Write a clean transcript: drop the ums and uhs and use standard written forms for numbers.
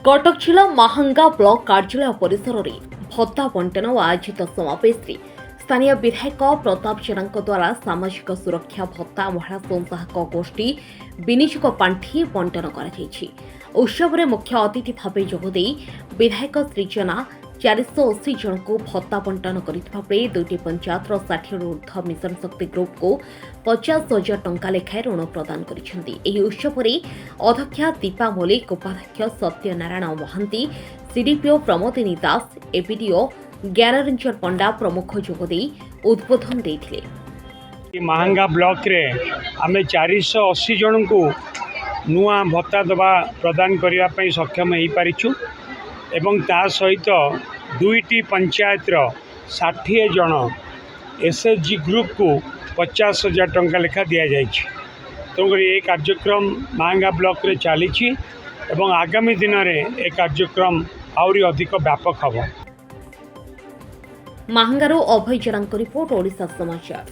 कटक जिला महांगा ब्लॉक कार्यालय परिसर में भत्ता बंटन और आयोजित समावेश स्थानीय विधायक प्रताप जेना द्वारा सामाजिक सुरक्षा भत्ता महिला स्वयंसहायक गोष्ठी विनियोग पांठि बंटन कर उत्सव में मुख्य अतिथि भाव जोगदे विधायक श्री जेना 480 जन को भत्ता बंटन करथिबा बेले दुईटी पंचायत 60 ऊर्ध्व मिशन शक्ति ग्रुप को 50,000 टंका लेखाएं ऋण प्रदान करिसेंती। एही उत्सव में अध्यक्षा दीपा मलिक, उपाध्यक्ष सत्यनारायण महांती, सीडीपीओ प्रमोदिनी दास, एपीडीओ ज्ञानरंजन पंडा प्रमुख जोगदे उद्बोधन देथिले। महांगा ब्लॉक रे आमे 480 जन को नुआ भत्ता दबा प्रदान करिया पई सक्षम हेई पारिछु एवं ता सहित दुईटी पंचायत 60 जन एसएचजी ग्रुप को 50,000 टंका लेखा दिया जाइछि। तेणुकर ये कार्यक्रम महांगा ब्लॉक रे चली एवं आगामी दिन में ए कार्यक्रम आउरी अधिक व्यापक हम। महांगारू अभय जेना रिपोर्ट, ओडिशा समाचार।